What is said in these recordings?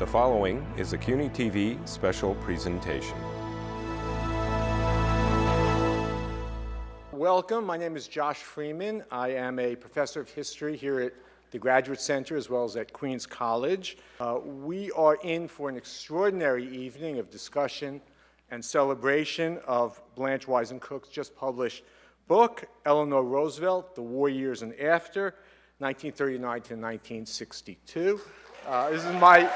The following is a CUNY TV special presentation. Welcome, my name is Josh Freeman. I am a professor of history here at the Graduate Center as well as at Queens College. We are in for an extraordinary evening of discussion and celebration of Blanche Wiesen Cook's just published book, Eleanor Roosevelt, The War Years and After, 1939 to 1962. This is my,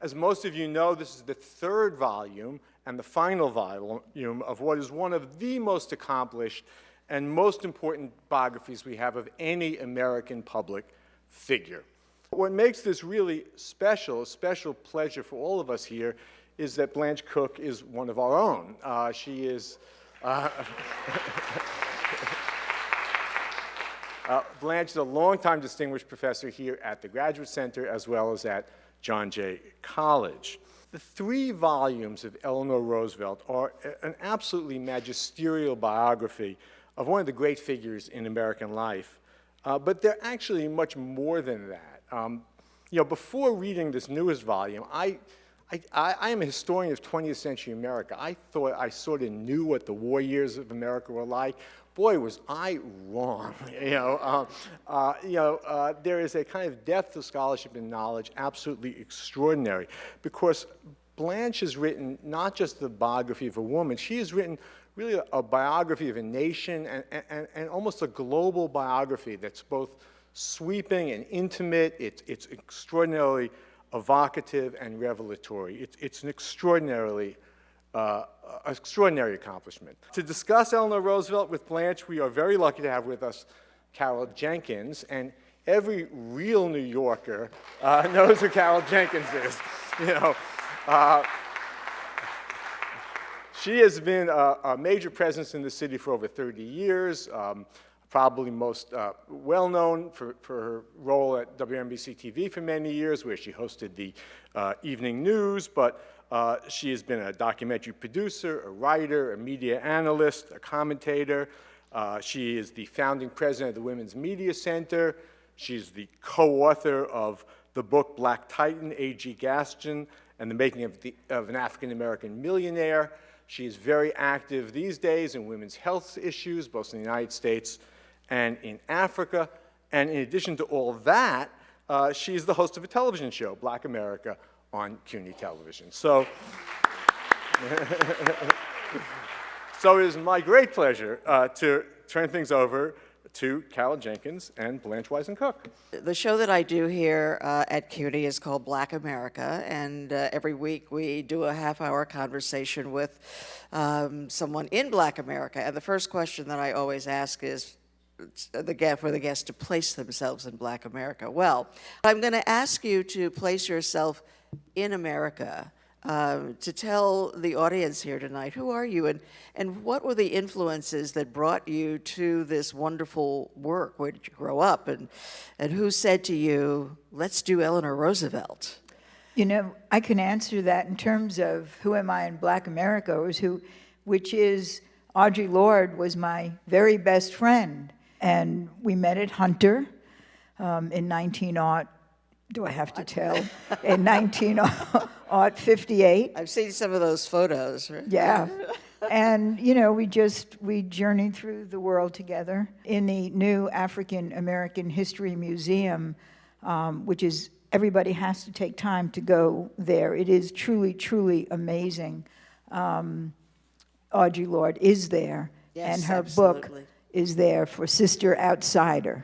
as most of you know, this is the third volume and the final volume of what is one of the most accomplished and most important biographies we have of any American public figure. What makes this really special, a special pleasure for all of us here, is that Blanche Cook is one of our own. She is Blanche is a longtime distinguished professor here at the Graduate Center as well as at John Jay College. The 3 volumes of Eleanor Roosevelt are an absolutely magisterial biography of one of the great figures in American life, but they're actually much more than that. Before reading this newest volume, I am a historian of 20th century America. I thought I sort of knew what the war years of America were like. Boy, was I wrong. There is a kind of depth of scholarship and knowledge absolutely extraordinary, because Blanche has written not just the biography of a woman, she has written really a biography of a nation and almost a global biography that's both sweeping and intimate. It's extraordinarily evocative and revelatory. It's an extraordinary accomplishment. To discuss Eleanor Roosevelt with Blanche, we are very lucky to have with us Carol Jenkins, and every real New Yorker knows who Carol Jenkins is. She has been a major presence in the city for over 30 years, probably most well-known for her role at WNBC TV for many years, where she hosted the evening news, but she has been a documentary producer, a writer, a media analyst, a commentator. She is the founding president of the Women's Media Center. She's the co-author of the book Black Titan, A.G. Gaston, and the Making of an African-American Millionaire. She is very active these days in women's health issues, both in the United States and in Africa. And in addition to all that, she is the host of a television show, Black America, on CUNY television. So it is my great pleasure to turn things over to Carol Jenkins and Blanche Wiesen Cook. The show that I do here at CUNY is called Black America, and every week we do a half-hour conversation with someone in Black America. And the first question that I always ask is for the guest to place themselves in Black America. Well, I'm going to ask you to place yourself in America, to tell the audience here tonight, who are you and what were the influences that brought you to this wonderful work? Where did you grow up, and who said to you, let's do Eleanor Roosevelt? I can answer that in terms of who am I in Black America, which is Audre Lorde was my very best friend, and we met at Hunter in 1900. Do I have to tell? In 1958. I've seen some of those photos, right? Yeah. And, we journeyed through the world together in the new African American History Museum, which is, everybody has to take time to go there. It is truly, truly amazing. Audre Lorde is there, yes, and her absolutely. book is there for Sister Outsider.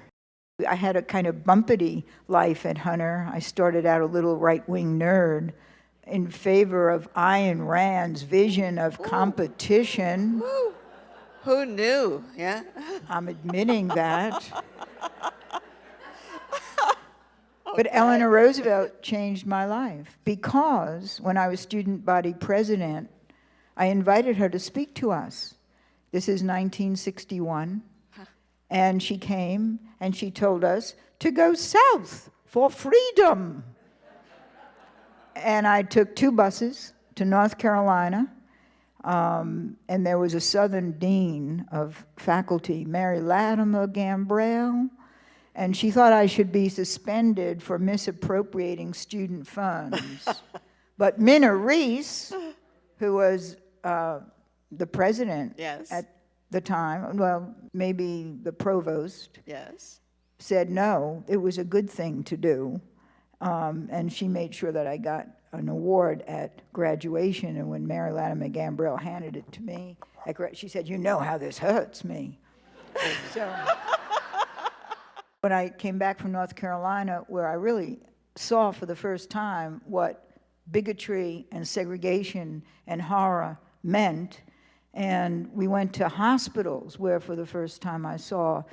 I had a kind of bumpety life at Hunter. I started out a little right-wing nerd in favor of Ayn Rand's vision of competition. Ooh. Who knew, yeah? I'm admitting that. But Eleanor Roosevelt changed my life, because when I was student body president, I invited her to speak to us. This is 1961. And she came and she told us to go south for freedom. And I took 2 buses to North Carolina, and there was a Southern dean of faculty, Mary Latimer Gambrell, and she thought I should be suspended for misappropriating student funds. But Minna Reese, who was the president Yes. at the time, well, maybe the provost, Yes. said no, it was a good thing to do. And she made sure that I got an award at graduation. And when Mary Latimer Gambrell handed it to me, she said, "You know how this hurts me." So when I came back from North Carolina, where I really saw for the first time what bigotry and segregation and horror meant, and we went to hospitals where for the first time I saw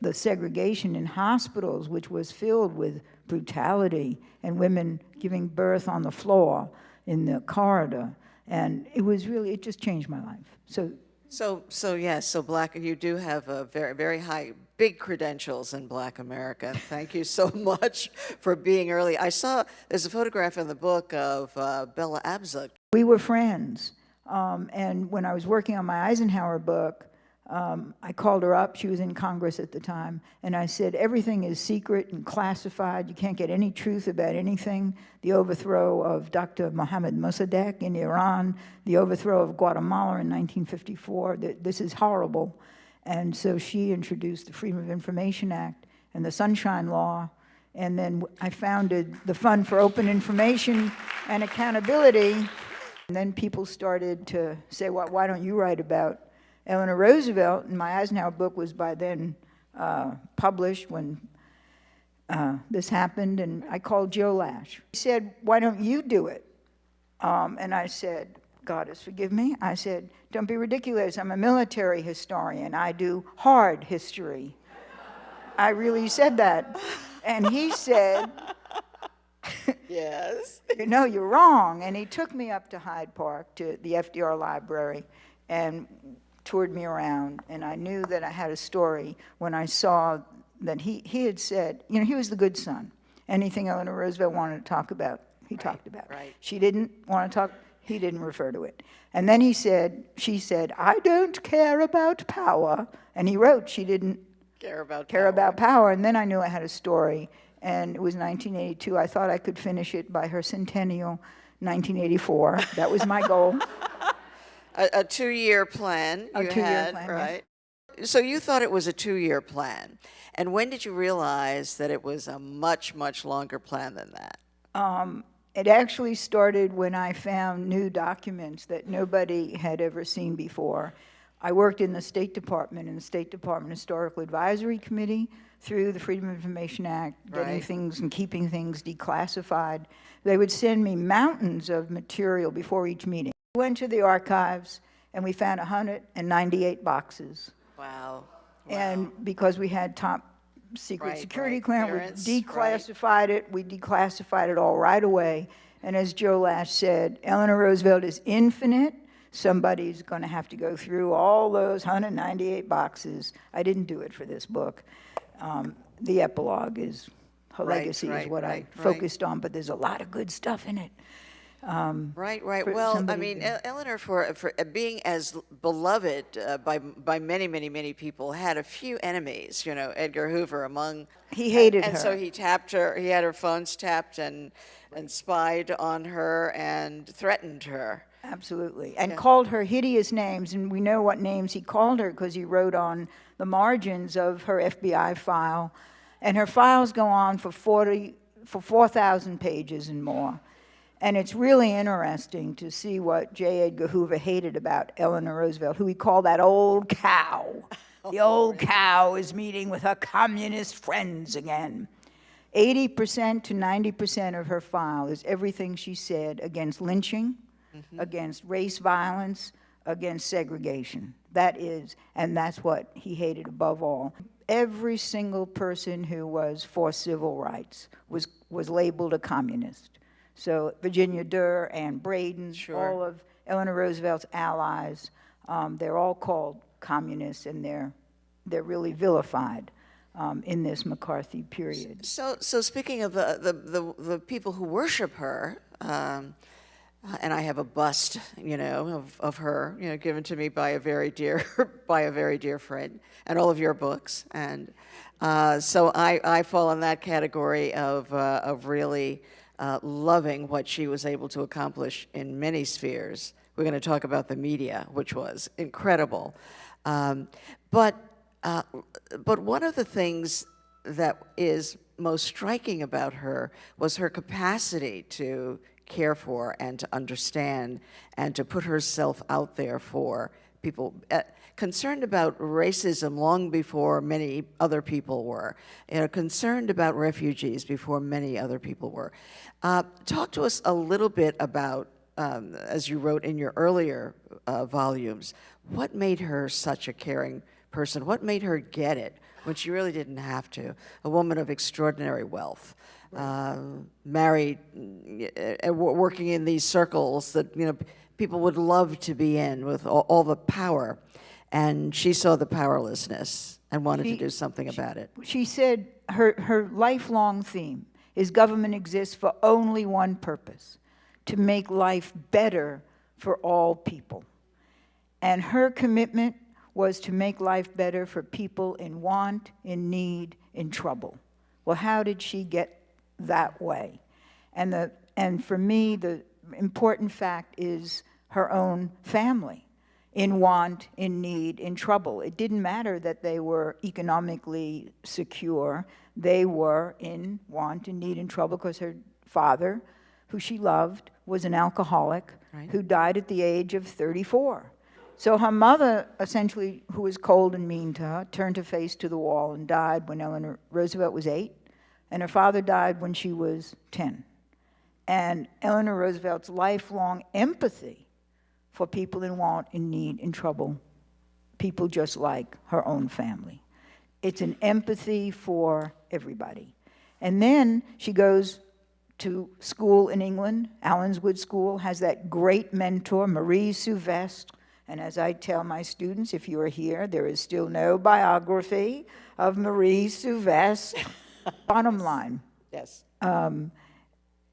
the segregation in hospitals, which was filled with brutality and women giving birth on the floor in the corridor. And it just changed my life. So yes, so Black, you do have a very, very high, big credentials in Black America. And thank you so much for being early. I saw, there's a photograph in the book of Bella Abzug. We were friends. And when I was working on my Eisenhower book, I called her up. She was in Congress at the time. And I said, everything is secret and classified. You can't get any truth about anything. The overthrow of Dr. Mohammad Mossadegh in Iran, the overthrow of Guatemala in 1954. This is horrible. And so she introduced the Freedom of Information Act and the Sunshine Law. And then I founded the Fund for Open Information and Accountability. And then people started to say, well, why don't you write about Eleanor Roosevelt? And my Eisenhower book was by then published when this happened, and I called Joe Lash. He said, why don't you do it? And I said, Goddess, forgive me. I said, don't be ridiculous. I'm a military historian. I do hard history. I really said that. And he said, Yes. no, you're wrong. And he took me up to Hyde Park, to the FDR Library, and toured me around. And I knew that I had a story when I saw that he had said, he was the good son. Anything Eleanor Roosevelt wanted to talk about, he talked about. Right. She didn't want to talk, he didn't refer to it. And then she said, I don't care about power. And he wrote, she didn't Care about power. And then I knew I had a story. And it was 1982. I thought I could finish it by her centennial, 1984. That was my goal. A 2-year plan you had, right? Yes. So you thought it was a 2-year plan. And when did you realize that it was a much, much longer plan than that? It actually started when I found new documents that nobody had ever seen before. I worked in the State Department, in the State Department Historical Advisory Committee, through the Freedom of Information Act, getting things and keeping things declassified. They would send me mountains of material before each meeting. We went to the archives, and we found 198 boxes. Wow. And because we had top secret security clearance, we declassified it. We declassified it all right away. And as Joe Lash said, Eleanor Roosevelt is infinite. Somebody's going to have to go through all those 198 boxes. I didn't do it for this book. The epilogue is, her legacy is what I focused on, but there's a lot of good stuff in it. Right. Well, I mean, Eleanor, for being as beloved by many, many, many people, had a few enemies. Edgar Hoover among. He hated her. And so he tapped her. He had her phones tapped and spied on her and threatened her. Absolutely. And called her hideous names. And we know what names he called her because he wrote on the margins of her FBI file. And her files go on for 4,000 pages and more. And it's really interesting to see what J. Edgar Hoover hated about Eleanor Roosevelt, who he called that old cow. The old cow is meeting with her communist friends again. 80% to 90% of her file is everything she said against lynching, against race violence, against segregation. And that's what he hated above all. Every single person who was for civil rights was labeled a communist. So Virginia Durr, Ann Braden, all of Eleanor Roosevelt's allies, they're all called communists, and they're really vilified in this McCarthy period. So speaking of the people who worship her, And I have a bust, of her, given to me by a very dear, by a very dear friend, and all of your books. And so I fall in that category of really loving what she was able to accomplish in many spheres. We're going to talk about the media, which was incredible. But one of the things that is most striking about her was her capacity to care for and to understand and to put herself out there for people concerned about racism long before many other people were, concerned about refugees before many other people were. Talk to us a little bit about, as you wrote in your earlier volumes, what made her such a caring person? What made her get it when she really didn't have to? A woman of extraordinary wealth. Married, working in these circles that people would love to be in with all the power, and she saw the powerlessness and wanted to do something about it. She said her lifelong theme is government exists for only one purpose: to make life better for all people. And her commitment was to make life better for people in want, in need, in trouble. Well, how did she get that way? And for me, the important fact is her own family, in want, in need, in trouble. It didn't matter that they were economically secure. They were in want, in need, in trouble, because her father, who she loved, was an alcoholic, Right. who died at the age of 34. So her mother, essentially, who was cold and mean to her, turned her face to the wall and died when Eleanor Roosevelt was 8, and her father died when she was 10. And Eleanor Roosevelt's lifelong empathy for people in want, in need, in trouble, people just like her own family. It's an empathy for everybody. And then she goes to school in England. Allenswood School has that great mentor, Marie Souvestre. And as I tell my students, if you are here, there is still no biography of Marie Souvestre. Bottom line, Yes.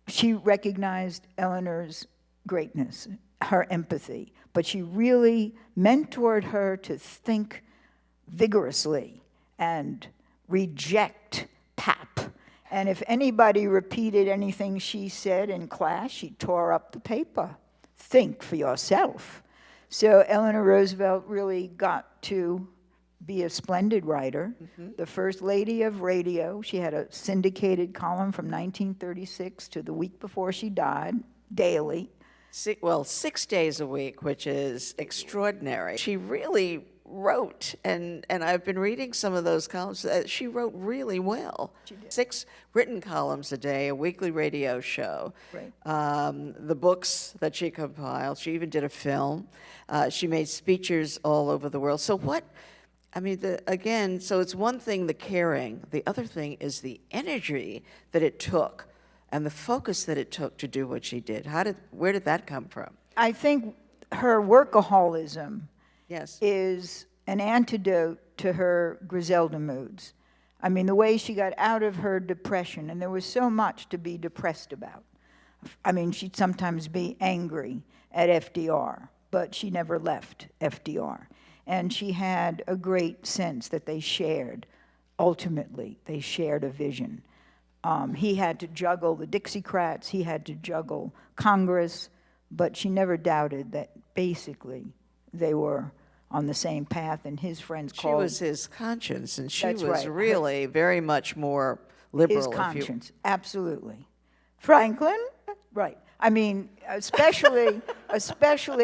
she recognized Eleanor's greatness, her empathy, but she really mentored her to think vigorously and reject pap. And if anybody repeated anything she said in class, she tore up the paper. Think for yourself. So Eleanor Roosevelt really got to be a splendid writer, the first lady of radio. She had a syndicated column from 1936 to the week before she died, daily. 6 days a week, which is extraordinary. She really wrote, and I've been reading some of those columns. She wrote really well. She did. 6 written columns a day, a weekly radio show. Right. The books that she compiled. She even did a film. She made speeches all over the world. So so it's one thing, the caring. The other thing is the energy that it took and the focus that it took to do what she did. Where did that come from? I think her workaholism Yes. is an antidote to her Griselda moods. I mean, the way she got out of her depression, and there was so much to be depressed about. I mean, she'd sometimes be angry at FDR, but she never left FDR. And she had a great sense that they shared, ultimately, they shared a vision. He had to juggle the Dixiecrats, he had to juggle Congress, but she never doubted that basically they were on the same path, and his friends She called... was his conscience, and she That's was right. really very much more liberal. His conscience, absolutely. Franklin, right. I mean, especially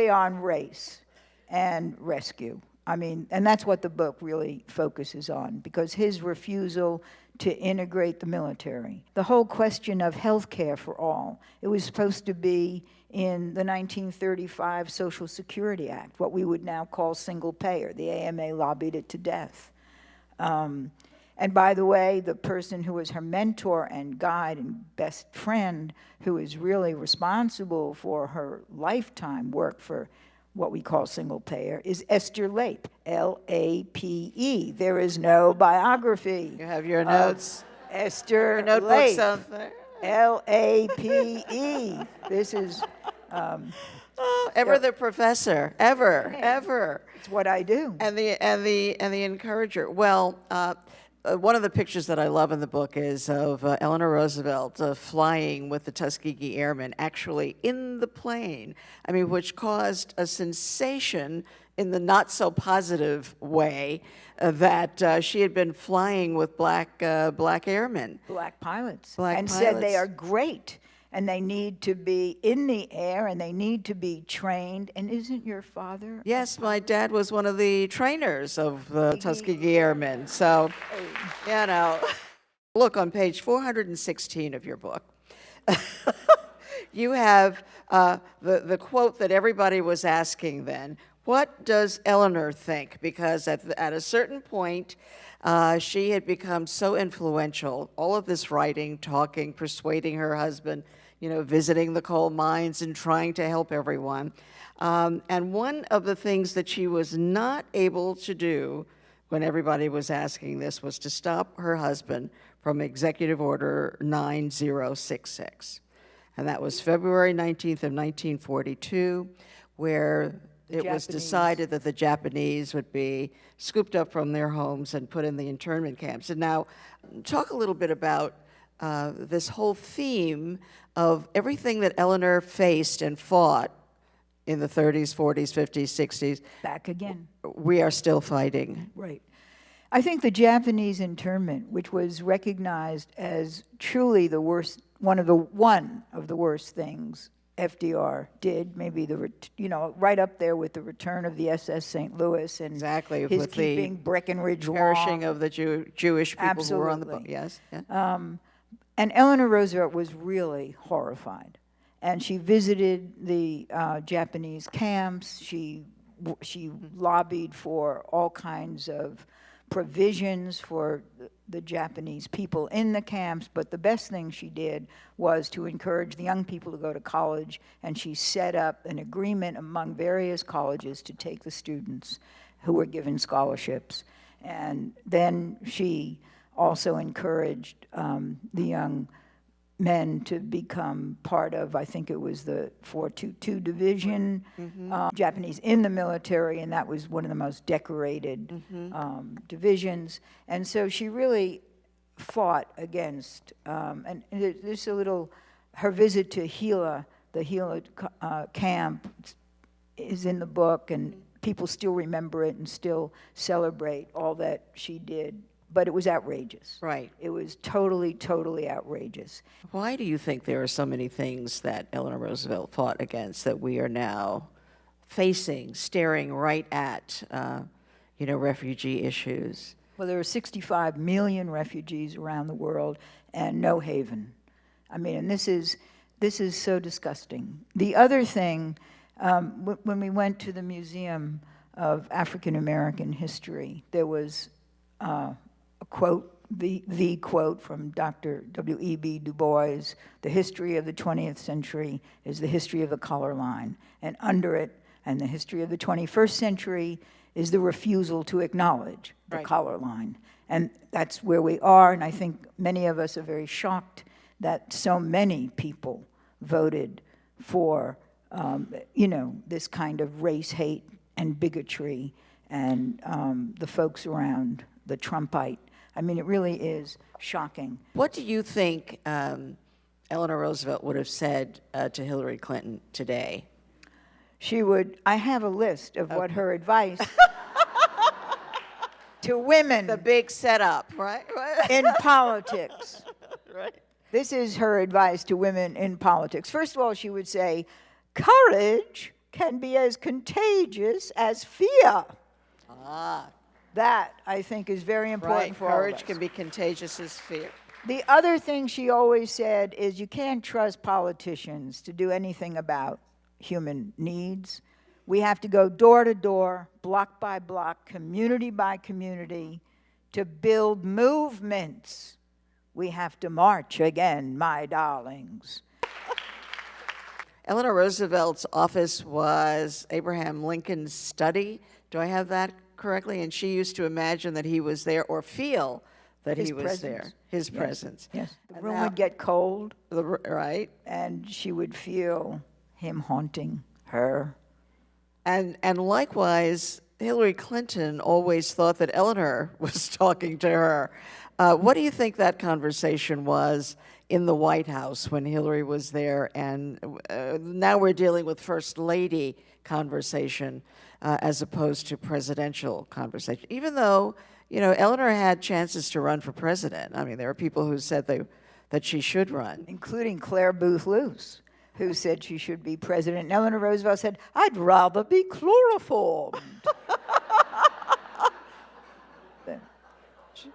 on race and rescue. I mean, and that's what the book really focuses on, because his refusal to integrate the military. The whole question of health care for all, it was supposed to be in the 1935 Social Security Act, what we would now call single payer. The AMA lobbied it to death. And by the way, the person who was her mentor and guide and best friend, who is really responsible for her lifetime work for what we call single payer, is Esther Lape, L-A-P-E. There is no biography. You have your notes. Esther Your notebooks Lape, out there. L-A-P-E. This is Ever the professor, ever. It's what I do. And the encourager. Well, one of the pictures that I love in the book is of Eleanor Roosevelt flying with the Tuskegee Airmen, actually in the plane. I mean, which caused a sensation in the not so positive way that she had been flying with black airmen. Black pilots. Black and said they pilots. are great and they need to be in the air and they need to be trained. And isn't your father? Yes, my dad was one of the trainers of the Tuskegee Airmen. So, you know, look on page 416 of your book. You have the quote that everybody was asking then. What does Eleanor think? Because at a certain point, she had become so influential, all of this writing, talking, persuading her husband, you know, visiting the coal mines and trying to help everyone. And one of the things that she was not able to do when everybody was asking this was to stop her husband from Executive Order 9066. And that was February 19th of 1942, where it was decided that the Japanese would be scooped up from their homes and put in the internment camps. And now, talk a little bit about this whole theme of everything that Eleanor faced and fought in the 30s, 40s, 50s, 60s. Back again. We are still fighting. Right. I think the Japanese internment, which was recognized as truly the worst, one of the worst things FDR did, maybe right up there with the return of the SS St. Louis and Exactly, his with keeping the Breckinridge perishing Law. of the Jewish people who were on the boat. Absolutely. Yes. Yeah. And Eleanor Roosevelt was really horrified. And she visited the Japanese camps. She lobbied for all kinds of provisions for the Japanese people in the camps, but the best thing she did was to encourage the young people to go to college, and she set up an agreement among various colleges to take the students who were given scholarships. And then she also encouraged the young men to become part of, I think it was the 422 Division, Japanese in the military, and that was one of the most decorated divisions. And so she really fought against, and there's a little, her visit to Gila, the Gila camp is in the book, and people still remember it and still celebrate all that she did. But it was outrageous. Right. It was totally, totally outrageous. Why do you think there are so many things that Eleanor Roosevelt fought against that we are now facing, staring right at, refugee issues? Well, there are 65 million refugees around the world and no haven. I mean, and this is so disgusting. The other thing, when we went to the Museum of African American History, there was a quote, the quote from Dr. W.E.B. Du Bois: "The history of the 20th century is the history of the color line." And under it, and the history of the 21st century is the refusal to acknowledge the color line. And that's where we are, and I think many of us are very shocked that so many people voted for, this kind of race hate and bigotry and the folks around the Trumpite. I mean, it really is shocking. What do you think Eleanor Roosevelt would have said to Hillary Clinton today? She would, I have a list of what her advice to women The big setup, right? in politics. Right. This is her advice to women in politics. First of all, she would say, courage can be as contagious as fear. That, I think, is very important Right. for all of Courage us. can be contagious as fear. The other thing she always said is you can't trust politicians to do anything about human needs. We have to go door to door, block by block, community by community to build movements. We have to march again, my darlings. Eleanor Roosevelt's office was Abraham Lincoln's study. Do I have that correctly? And she used to imagine that he was there or feel that he was there. His presence. Yes. The And room now- would get cold, Right? and she would feel him haunting her. And likewise, Hillary Clinton always thought that Eleanor was talking to her. What do you think that conversation was in the White House when Hillary was there? And now we're dealing with First Lady conversation as opposed to presidential conversation. Even though, you know, Eleanor had chances to run for president. I mean, there are people who said that she should run. Including Claire Booth Luce, who said she should be president. And Eleanor Roosevelt said, I'd rather be chloroformed.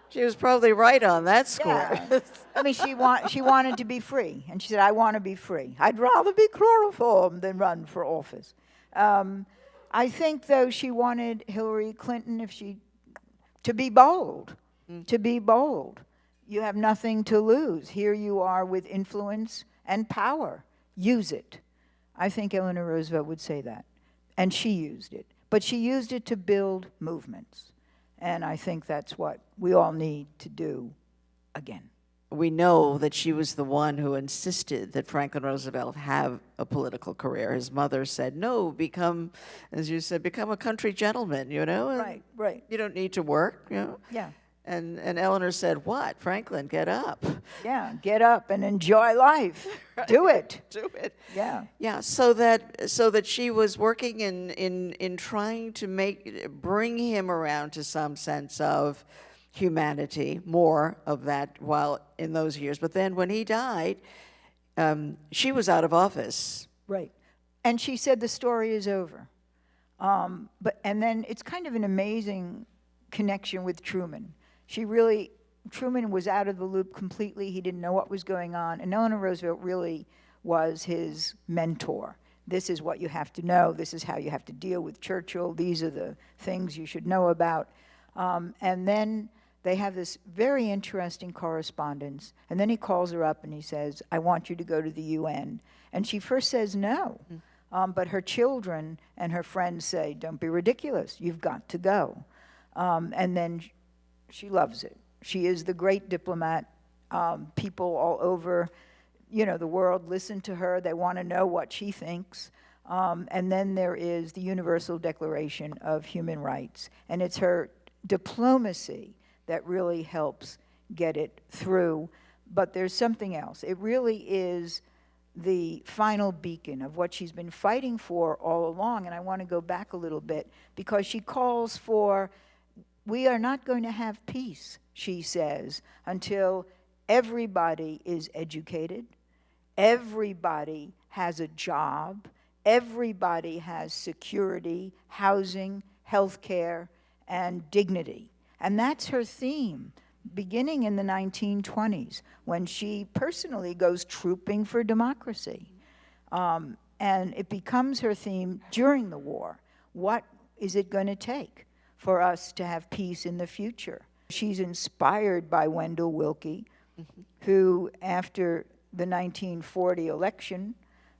She was probably right on that score. Yeah. I mean, she wanted to be free. And she said, I want to be free. I'd rather be chloroformed than run for office. I think, though, she wanted Hillary Clinton to be bold, to be bold. You have nothing to lose. Here you are with influence and power. Use it. I think Eleanor Roosevelt would say that. And she used it. But she used it to build movements. And I think that's what we all need to do again. We know that she was the one who insisted that Franklin Roosevelt have a political career. His mother said, no, become, as you said, become a country gentleman, you know? And Right. you don't need to work, you know? Yeah. And Eleanor said, what? Franklin, get up. Yeah, get up and enjoy life. Do it. Do it. Yeah. Yeah, so that she was working in trying to bring him around to some sense of humanity, more of that while in those years. But then when he died, she was out of office. Right. And she said the story is over. And then it's kind of an amazing connection with Truman. Truman was out of the loop completely. He didn't know what was going on. And Eleanor Roosevelt really was his mentor. This is what you have to know. This is how you have to deal with Churchill. These are the things you should know about. And then they have this very interesting correspondence. And then he calls her up and he says, I want you to go to the UN. And she first says no. But her children and her friends say, don't be ridiculous. You've got to go. And then she loves it. She is the great diplomat. People all over, the world listen to her. They want to know what she thinks. And then there is the Universal Declaration of Human Rights. And it's her diplomacy that really helps get it through. But there's something else. It really is the final beacon of what she's been fighting for all along. And I want to go back a little bit because she calls for, we are not going to have peace, she says, until everybody is educated, everybody has a job, everybody has security, housing, health care, and dignity. And that's her theme, beginning in the 1920s, when she personally goes trooping for democracy. And it becomes her theme during the war. What is it going to take for us to have peace in the future? She's inspired by Wendell Willkie, who, after the 1940 election,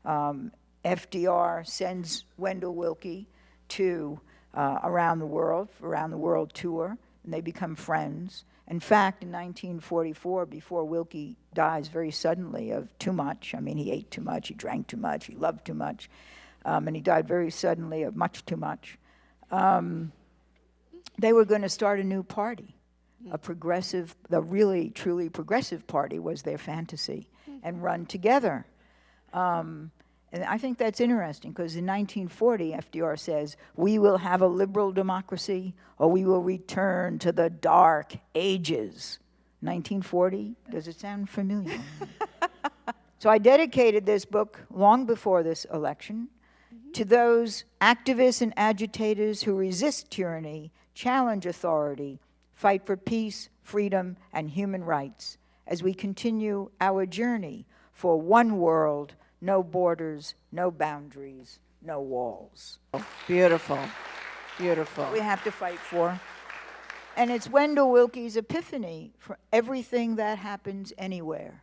FDR sends Wendell Willkie to around the world tour, and they become friends. In fact, in 1944, before Willkie dies very suddenly of too much, I mean, he ate too much, he drank too much, he loved too much, and he died very suddenly of much too much, they were going to start a new party, a progressive, the really, truly progressive party was their fantasy, and run together. And I think that's interesting, because in 1940, FDR says, we will have a liberal democracy, or we will return to the dark ages. 1940, does it sound familiar? So I dedicated this book long before this election to those activists and agitators who resist tyranny, challenge authority, fight for peace, freedom, and human rights as we continue our journey for one world, no borders, no boundaries, no walls. Beautiful, beautiful. We have to fight for. And it's Wendell Willkie's epiphany for everything that happens anywhere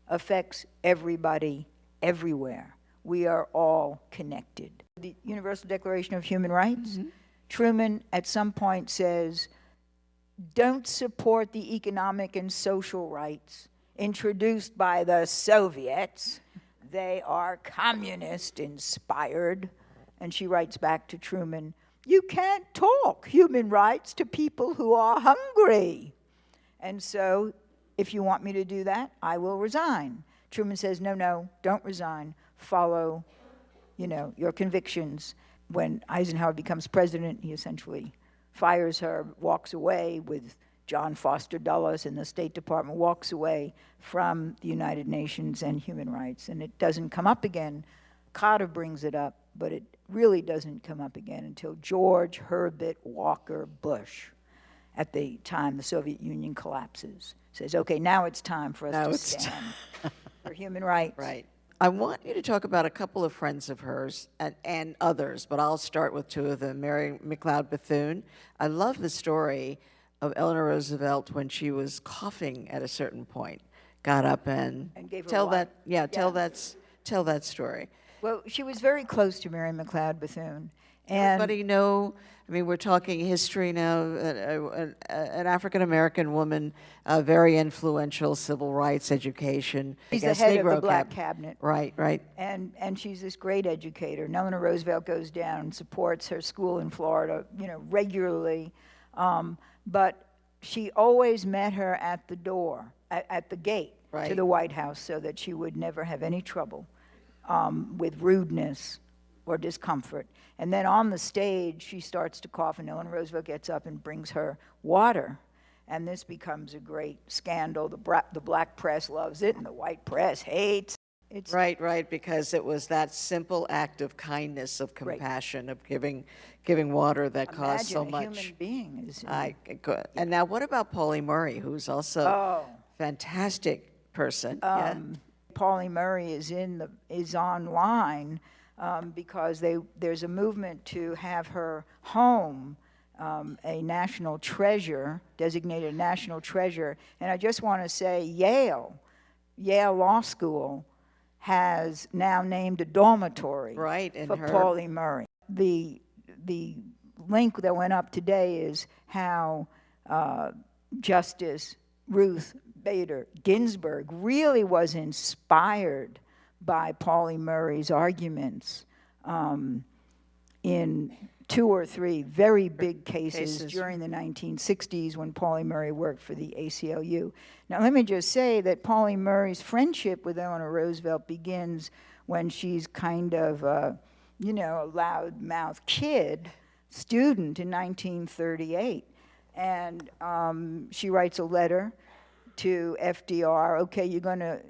affects everybody, everywhere. We are all connected. The Universal Declaration of Human Rights, Truman at some point says, don't support the economic and social rights introduced by the Soviets. they are communist inspired. And she writes back to Truman, "You can't talk human rights to people who are hungry. And so, if you want me to do that, I will resign." Truman says, no, don't resign. Follow, your convictions. When Eisenhower becomes president, he essentially fires her, walks away with John Foster Dulles in the State Department, walks away from the United Nations and human rights. And it doesn't come up again. Carter brings it up, but it really doesn't come up again until George Herbert Walker Bush, at the time the Soviet Union collapses, says, okay, now it's time for us to stand for human rights. Right. I want you to talk about a couple of friends of hers and others, but I'll start with two of them. Mary McLeod Bethune. I love the story of Eleanor Roosevelt when she was coughing at a certain point. Got up and gave her tell water. tell that story. Well, she was very close to Mary McLeod Bethune. Everybody know, I mean, we're talking history now, an African-American woman, very influential, civil rights education. She's the head of the Black Cabinet. Right. And she's this great educator. And Eleanor Roosevelt goes down and supports her school in Florida, regularly. But she always met her at the door, at the gate to the White House, so that she would never have any trouble with rudeness or discomfort. And then on the stage, she starts to cough, and Eleanor Roosevelt gets up and brings her water. And this becomes a great scandal. The black press loves it, and the white press hates it. Right, because it was that simple act of kindness, of compassion, of giving water that caused so much. Imagine a human being is... And now what about Pauli Murray, who's also a fantastic person? Pauli Murray is online because there's a movement to have her home a national treasure, designated a national treasure. And I just want to say Yale Law School has now named a dormitory for Pauli Murray. The link that went up today is how Justice Ruth Bader Ginsburg really was inspired by Pauli Murray's arguments in 2 or 3 very big cases during the 1960s when Pauli Murray worked for the ACLU. Now, let me just say that Pauli Murray's friendship with Eleanor Roosevelt begins when she's kind of a loudmouth student in 1938. And she writes a letter to FDR, okay, you're going to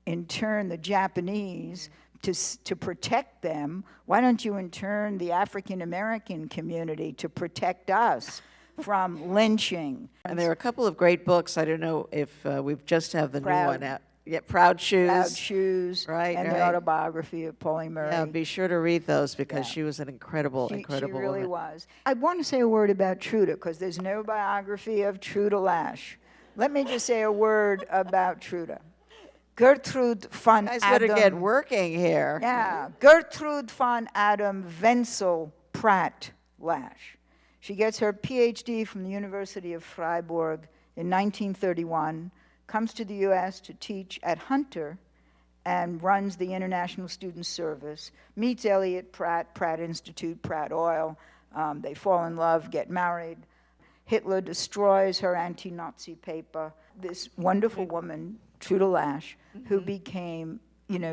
intern the Japanese to protect them. Why don't you intern the African-American community to protect us from lynching? And there are a couple of great books. I don't know if we just have the new one out. Yeah, Proud Shoes. Proud Shoes, and the autobiography of Pauli Murray. Yeah, be sure to read those because she was an incredible woman. She really was. I want to say a word about Truda because there's no biography of Truda Lash. Let me just say a word about Truda. Gertrude von Adam. You guys better get working here. Yeah, Gertrude von Adam Wenzel Pratt Lash. She gets her PhD from the University of Freiburg in 1931, comes to the U.S. to teach at Hunter, and runs the International Student Service, meets Elliot Pratt, Pratt Institute, Pratt Oil. They fall in love, get married. Hitler destroys her anti-Nazi paper. This wonderful woman, Truda Lash, who became,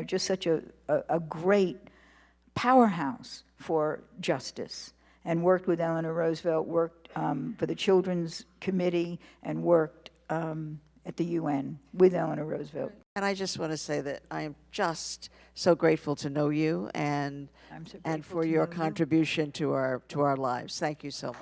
just such a great powerhouse for justice, and worked with Eleanor Roosevelt, worked for the Children's Committee, and worked at the UN with Eleanor Roosevelt. And I just want to say that I am just so grateful to know you and for your contribution to our lives. Thank you so much.